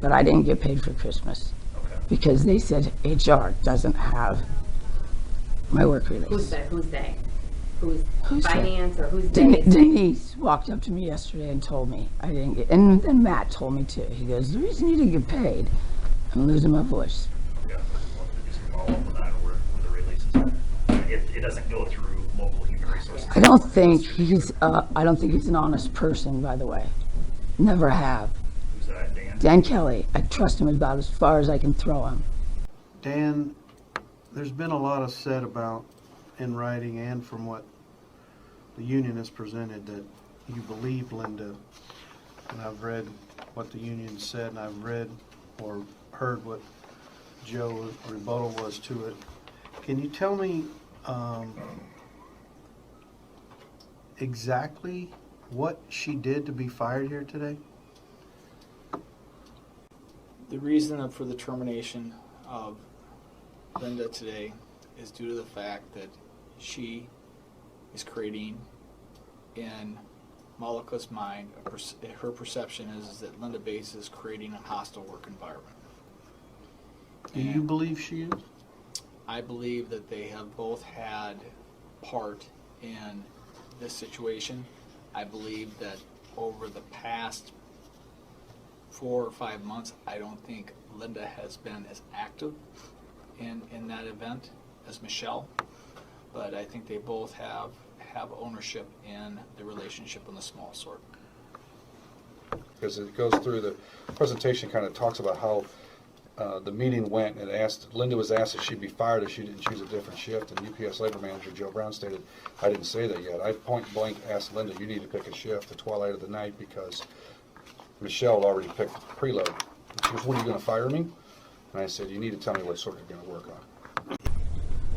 but I didn't get paid for Christmas because they said HR doesn't have my work release. Who's they? Who's Who's finance or who's they? Denise walked up to me yesterday and told me I didn't get, and then Matt told me too. He goes, the reason you didn't get paid, I'm losing my voice. Yeah, well, just follow up on that or with the releases. It doesn't go through local human resources. I don't think he's an honest person, by the way. Never have. Who's that, Dan? Dan Kelly, I trust him about as far as I can throw him. Dan, there's been a lot of said about, in writing and from what the union has presented, that you believe Linda. And I've read what the union said, and I've read or heard what Joe's rebuttal was to it. Can you tell me exactly what she did to be fired here today? The reason for the termination of Linda today is due to the fact that she is creating in Malika's mind, her perception is that Linda Bates is creating a hostile work environment. Do you believe she is? I believe that they have both had part in this situation. I believe that over the past 4 or 5 months, I don't think Linda has been as active in that event as Michelle, but I think they both have ownership in the relationship in the small sort. Because it goes through the presentation, kind of talks about how the meeting went, and Linda was asked if she'd be fired if she didn't choose a different shift, and UPS labor manager Joe Brown stated, I didn't say that yet. I point blank asked Linda, you need to pick a shift, the twilight of the night, because Michelle had already picked preload. She goes, what, are you going to fire me? And I said, you need to tell me what sort you're going to work on.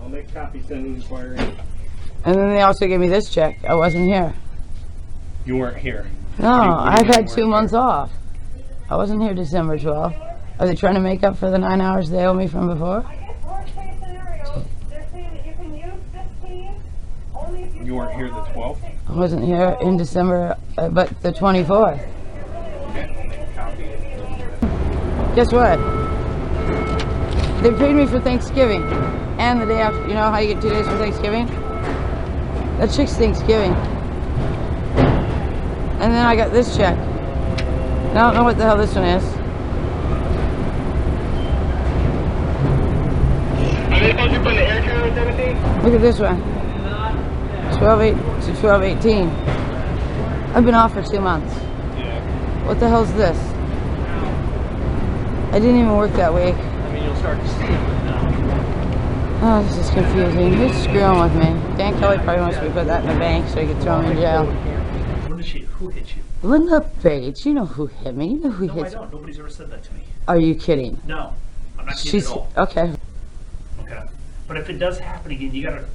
I'll make copies, send who's firing. And then they also gave me this check. I wasn't here. You weren't here. No, I've had 2 months off. I wasn't here December 12th. Are they trying to make up for the 9 hours they owe me from before? You weren't here the 12th? I wasn't here in December, but the 24th. Guess what? They paid me for Thanksgiving and the day after. You know how you get 2 days for Thanksgiving? That chick's Thanksgiving. And then I got this check. I don't know what the hell this one is. Are they supposed to put the air carrier with everything? Look at this one. 12/8 to 12/18. I've been off for 2 months. Yeah. What the hell's this? I didn't even work that week. I mean, you'll start to see it now. Oh, this is confusing. Who's screwing with me? Dan Kelly probably wants me to put that in the bank so he can throw me in jail. Who hit you? Linda Bates, you know who hit me. You know who No, I hits me. don't. Nobody's ever said that to me. Are you kidding? No, I'm not kidding at all. Okay. Okay. But if it does happen again,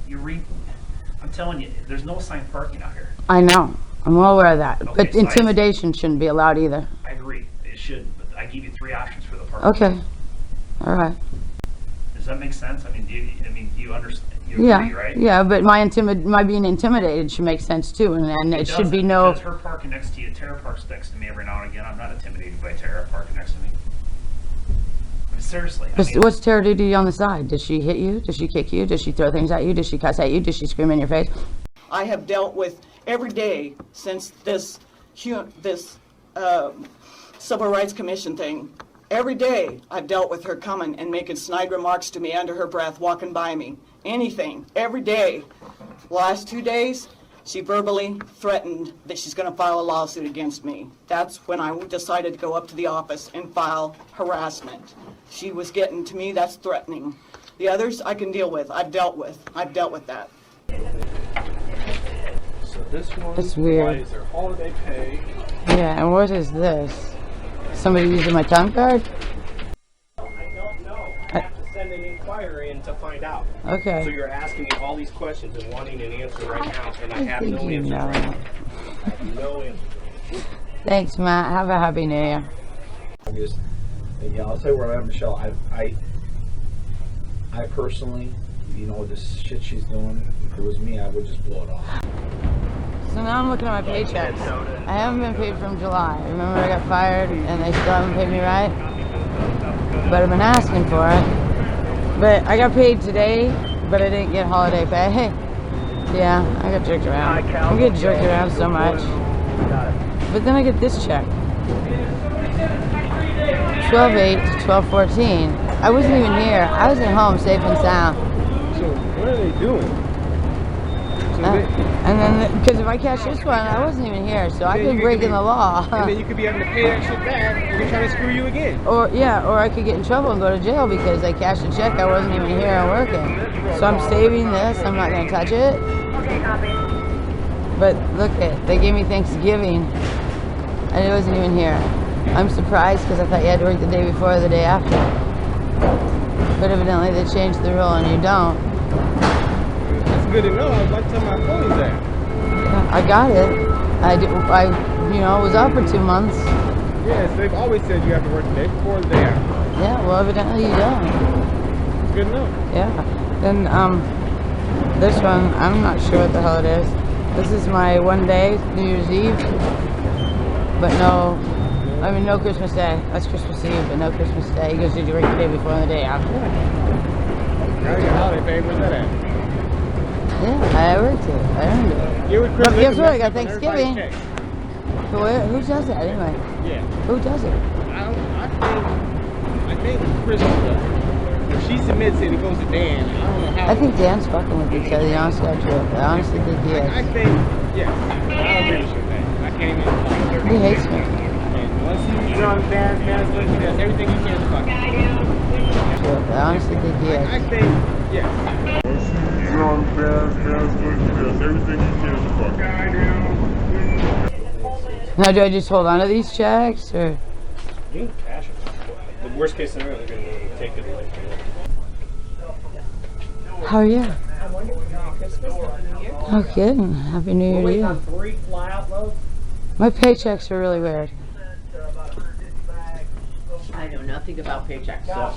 I'm telling you, there's no assigned parking out here. I know. I'm well aware of that. Okay, But so intimidation shouldn't be allowed either. I agree. It should, but I give you 3 options for the parking. Okay. All right. Does that make sense? I mean, do you understand? You agree, right? Yeah, but my being intimidated should make sense too, and it should be doesn't, no. Because her parking next to you, Tara parks next to me every now and again. I'm not intimidated by Tara parking next to me. I mean, seriously. What's Tara do to you on the side? Does she hit you? Does she kick you? Does she throw things at you? Does she cuss at you? Does she scream in your face? I have dealt with every day since this Civil Rights Commission thing. Every day I've dealt with her coming and making snide remarks to me under her breath, walking by me. Anything, every day. Last 2 days, she verbally threatened that she's going to file a lawsuit against me. That's when I decided to go up to the office and file harassment. She was getting to me, that's threatening. The others I can deal with. I've dealt with that. So this one, It's weird. why is there holiday pay? Yeah, and what is this? Somebody using my time card? I don't know. I have to send an inquiry in to find out. So Okay. you're asking me all these questions and wanting an answer right now, and I have think no you answer know. right now. I have no answer. Thanks, Matt. Have a happy New Year. I'll tell you where I am, Michelle. I personally, this shit she's doing, if it was me, I would just blow it off. So now I'm looking at my paychecks. I haven't been paid from July. Remember I got fired and they still haven't paid me right? but I've been asking for it. But I got paid today, but I didn't get holiday pay. Yeah, I got jerked around. I'm getting jerked around so much. But then I get this check. 12/8 to 12/14. I wasn't even here. I was at home safe and sound. So what are they doing? So And then, because if I catch this one, I wasn't even here, so I could be breaking the law. and then you could be having to pay that shit back, and they're trying to screw you again. Or I could get in trouble and go to jail because I cashed a check. I wasn't even here and working. So I'm saving this. I'm not going to touch it. But look they gave me Thanksgiving, and I wasn't even here. I'm surprised because I thought you had to work the day before or the day after. But evidently they changed the rule and you don't. That's good to know. I'd like to tell my employees that. Yeah, I got it. I was out for 2 months. Yes, they've always said you have to work the day before or the day after. Yeah, well evidently you don't. It's good to know. Yeah. Then this one, I'm not sure what the hell it is. This is my one day, New Year's Eve. But no Christmas Day. That's Christmas Eve, but no Christmas Day. He goes, did you work the day before and the day after? Now your holiday pay, where's that at? Yeah, I worked it. I earned it. You would But guess what? I got Christmas Thanksgiving. everybody's check. Who does that anyway? Yeah. Who does it? I think Christmas does it. If she submits it, it goes to Dan. I don't know how. I think Dan's fucking with you, Kelly. Honestly, I honestly think he I is. think, yes. I agree with you with that. I can't even. He hates me. And once he's on Dan's list, he does everything he can to fuck it. I honestly think he I is. think, yes. Now, do I just hold on to these checks, or? You can cash it. The worst case scenario, they're going to take it away from you. How are you? I'm wondering, Merry Christmas, Happy New Year. No kidding. Happy New Year to Waiting on you. 3 fly-out loads. My paychecks are really weird. I know nothing about paychecks, so.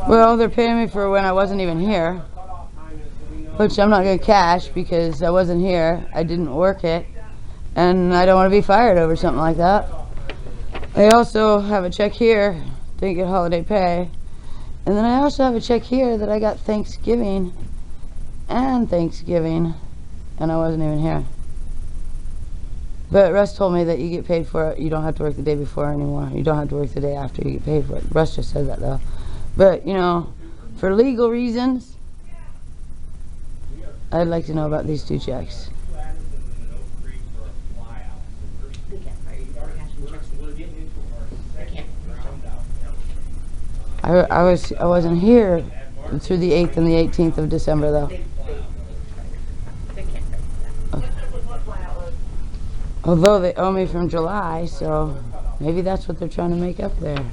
Well, they're paying me for when I wasn't even here, which I'm not going to cash because I wasn't here. I didn't work it, and I don't want to be fired over something like that. I also have a check here, didn't get holiday pay, and then I also have a check here that I got Thanksgiving, and I wasn't even here. But Russ told me that you get paid for it. You don't have to work the day before anymore. You don't have to work the day after. You get paid for it. Russ just said that though. But for legal reasons, I'd like to know about these 2 checks. They can't fire you for cashing checks. They can't. I wasn't here through the 8th and the 18th of December though. They can't fire you. Although they owe me from July, so maybe that's what they're trying to make up there.